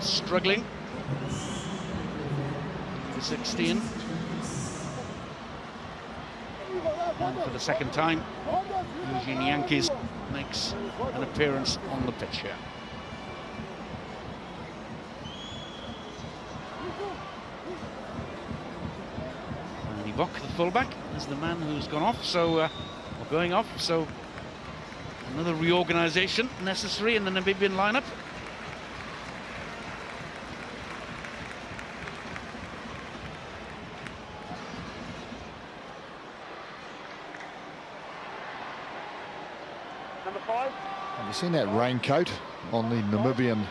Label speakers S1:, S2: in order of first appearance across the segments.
S1: are struggling. 16. And for the second time, Eugene Yankees makes an appearance on the pitch here. And Ibok, the fullback, is the man who's gone off, or going off, so another reorganization necessary in the Namibian lineup.
S2: Have you seen that raincoat on the Namibian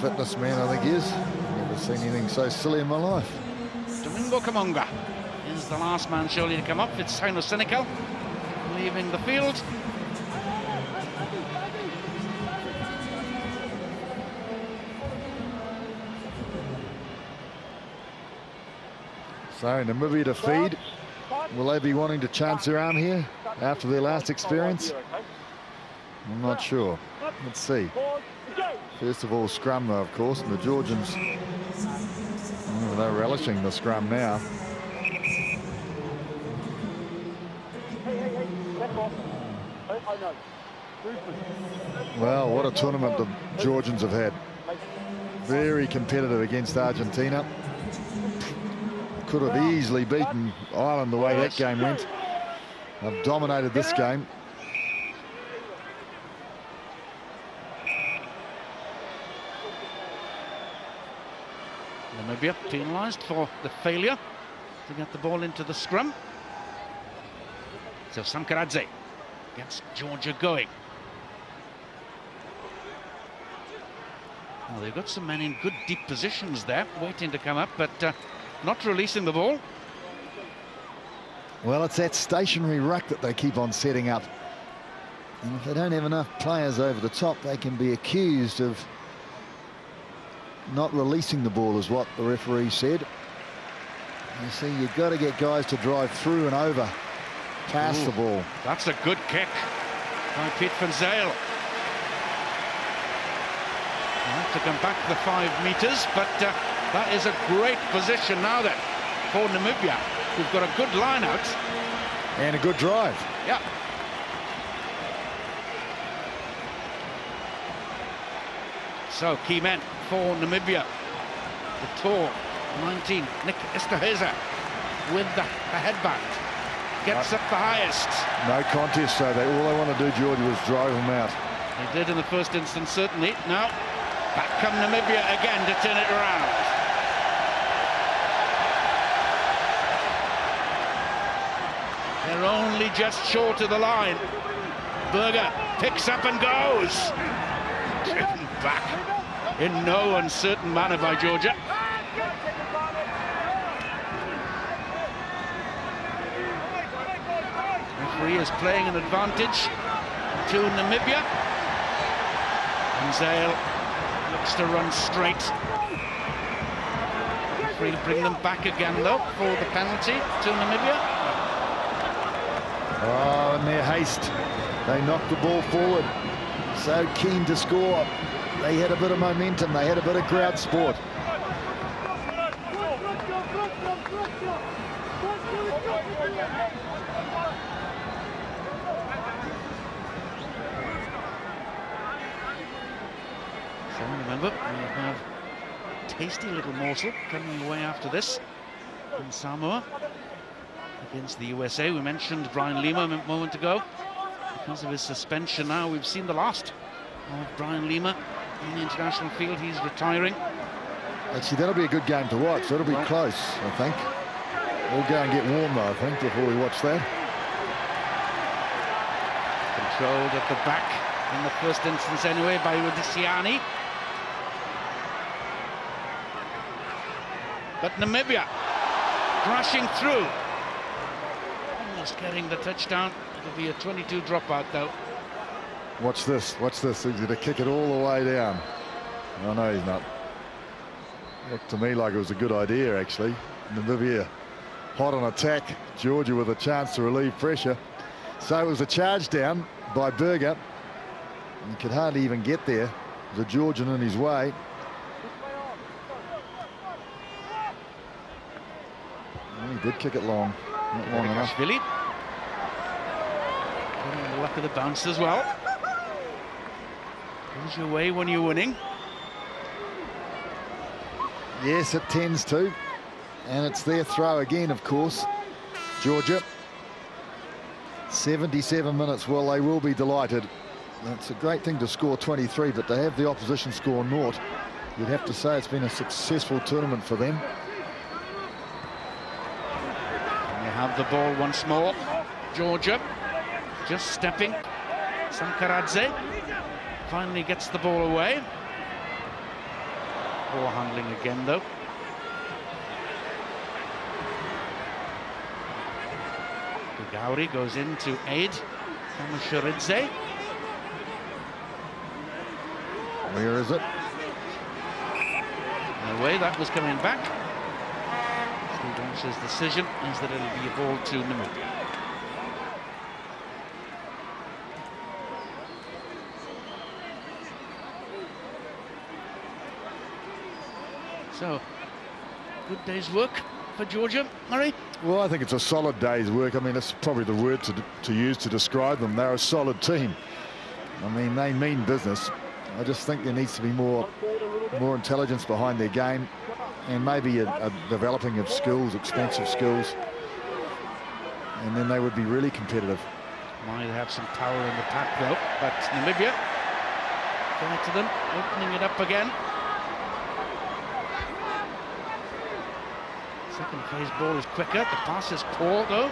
S2: fitness man, I think he is? Never seen anything so silly in my life.
S1: Domingo Kamonga is the last man surely to come up. It's Heino Senecal leaving the field.
S2: So Namibia to feed. Will they be wanting to chance their arm here after their last experience? I'm not sure. Let's see. First of all, scrum, though, of course, and the Georgians, they're relishing the scrum now. Well, what a tournament the Georgians have had. Very competitive against Argentina. Could have easily beaten Ireland the way that game went. They've dominated this game.
S1: Namibia penalised for the failure to get the ball into the scrum. So Sankaradze gets Georgia going. Well, they've got some men in good deep positions there, waiting to come up, but not releasing the ball.
S2: Well, it's that stationary ruck that they keep on setting up. And if they don't have enough players over the top, they can be accused of not releasing the ball, is what the referee said. You see, you've got to get guys to drive through and over, past the ball.
S1: That's a good kick by Piet van Zyl. To come back the 5 meters, but that is a great position now then for Namibia. We've got a good line out.
S2: And a good drive.
S1: Yeah. So, key men for Namibia. The tall 19, Nick Esterhuizen, with the headband. Gets up the highest.
S2: No contest, so all they want to do, Georgia, was drive them out.
S1: They did in the first instance, certainly. Now, back come Namibia again to turn it around. They're only just short of the line. Berger picks up and goes. Driven back in no uncertain manner by Georgia. Referee is playing an advantage to Namibia. And Zyl looks to run straight. Referee to bring them back again, though, for the penalty to Namibia.
S2: Oh, in their haste, they knocked the ball forward. So keen to score. They had a bit of momentum. They had a bit of crowd support.
S1: So remember, we have a tasty little morsel coming away after this in Samoa against the USA. We mentioned Brian Lima a moment ago. Because of his suspension now, we've seen the last of Brian Lima in the international field. He's retiring.
S2: Actually, that'll be a good game to watch. That'll be close, I think. We'll go and get warm, though, I think, before we watch that.
S1: Controlled at the back in the first instance anyway by Udisiani. But Namibia crashing through. Almost getting the touchdown. It'll be a 22 dropout, though.
S2: Watch this, watch this. He's going to kick it all the way down. Oh, no, he's not. Looked to me like it was a good idea, actually. Namibia hot on attack. Georgia with a chance to relieve pressure. So it was a charge down by Berger. He could hardly even get there. The Georgian in his way. Well, he did kick it long. Not long enough.
S1: Getting the luck of the bounce as well. Goes your way when you're winning.
S2: Yes, it tends to. And it's their throw again, of course. Georgia. 77 minutes. Well, they will be delighted. It's a great thing to score 23, but to have the opposition score 0, you'd have to say it's been a successful tournament for them.
S1: And you have the ball once more. Georgia just stepping. Sankaradze finally gets the ball away. Poor handling again, though. Gauri goes in to aid Kamasharidze.
S2: Where is it?
S1: No way, that was coming back. Steve Walsh's decision is that it'll be a ball to Namibia. So, good day's work for Georgia, Murray?
S2: Well, I think it's a solid day's work. I mean, that's probably the word to use to describe them. They're a solid team. I mean, they mean business. I just think there needs to be more intelligence behind their game, and maybe a developing of skills, expensive skills, and then they would be really competitive.
S1: Might have some power in the pack, though, but Namibia going to them, opening it up again. Second phase ball is quicker. The pass is poor, though.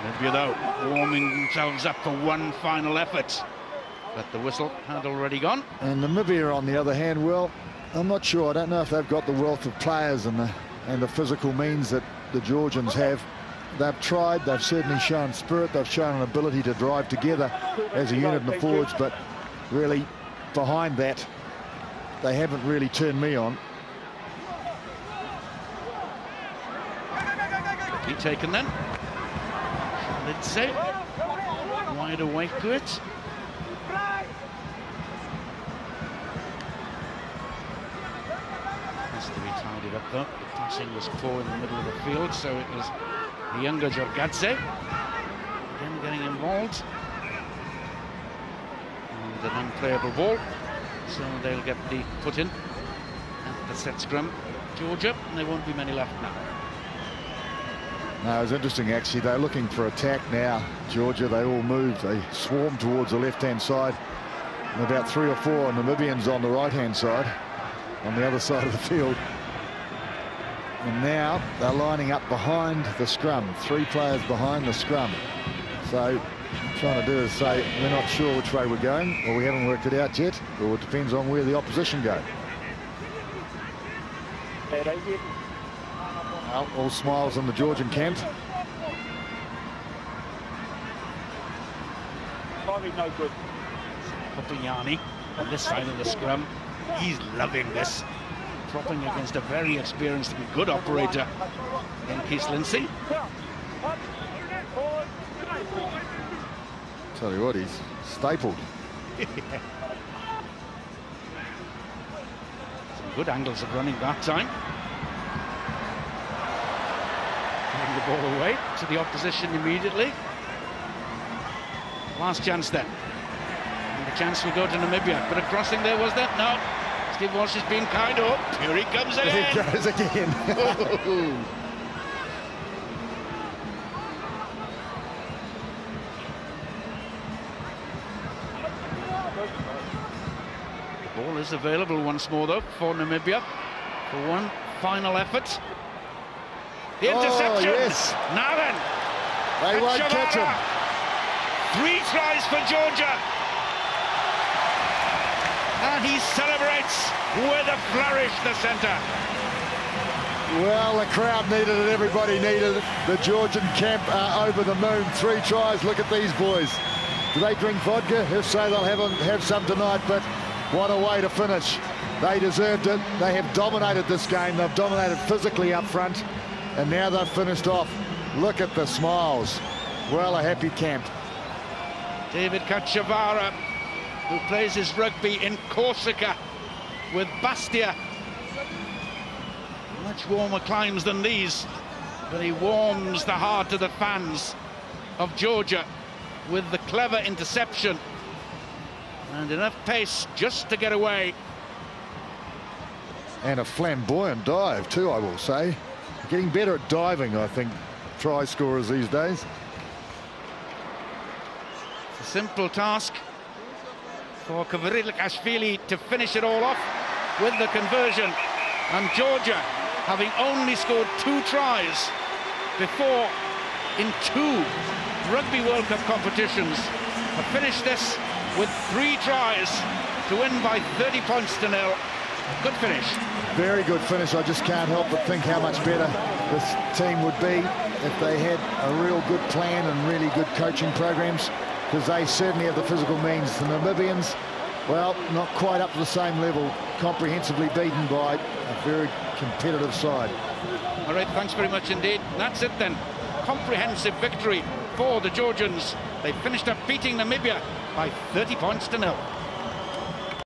S1: Namibia, though, warming themselves up for one final effort. But the whistle had already gone.
S2: And Namibia, on the other hand, well, I'm not sure. I don't know if they've got the wealth of players and the physical means that the Georgians have. They've tried. They've certainly shown spirit. They've shown an ability to drive together as a unit in the forwards, but really, behind that, they haven't really turned me on.
S1: He taken then. Lidze wide awake to it. Has to be tidied up, though. The passing was poor in the middle of the field, so it was the younger Jorgadze again getting involved. And an unplayable ball, so they'll get the put in at the set scrum. Georgia, and there won't be many left now.
S2: No, it's interesting, actually. They're looking for attack now. Georgia, they all moved. They swarmed towards the left-hand side. And about 3 or 4 Namibians on the right-hand side, on the other side of the field. And now they're lining up behind the scrum. 3 players behind the scrum. So what trying to do is say, we're not sure which way we're going, or we haven't worked it out yet, or it depends on where the opposition go. Well, all smiles in the Georgian camp.
S3: No good.
S1: Popignani on this side of the scrum. He's loving this. Propping against a very experienced and good operator in Keith Lindsay.
S2: Tell you what, he's stapled.
S1: Some good angles of running that time. Giving the ball away to the opposition immediately. Last chance then. And the chance will go to Namibia. But a crossing there, was there? No. Steve Walsh has been kind. Oh, here he comes again.
S2: Here he goes again.
S1: The ball is available once more, though, for Namibia for one final effort. The interception.
S2: Oh, yes.
S1: Now then.
S2: They won't catch him.
S1: 3 tries for Georgia. And he celebrates with a flourish, the centre.
S2: Well, the crowd needed it, everybody needed it. The Georgian camp are over the moon. 3 tries, look at these boys. Do they drink vodka? If so, they'll have some tonight, but what a way to finish. They deserved it. They have dominated this game. They've dominated physically up front, and now they've finished off Look at the smiles. Well, a happy camp.
S1: David Cacciavara, who plays his rugby in Corsica with Bastia. Much warmer climes than these, but he warms the heart of the fans of Georgia with the clever interception and enough pace just to get away.
S2: And a flamboyant dive too, I will say. Getting better at diving, I think, try scorers these days.
S1: It's a simple task for Kvarilikashvili to finish it all off with the conversion. And Georgia, having only scored 2 tries before in 2 Rugby World Cup competitions, have finished this with 3 tries to win by 30 points to 0. Good finish.
S2: Very good finish. I just can't help but think how much better this team would be if they had a real good plan and really good coaching programs, because they certainly have the physical means. The Namibians, well, not quite up to the same level, comprehensively beaten by a very competitive side.
S1: All right, thanks very much indeed. That's it then. Comprehensive victory for the Georgians. They finished up beating Namibia by 30 points to 0.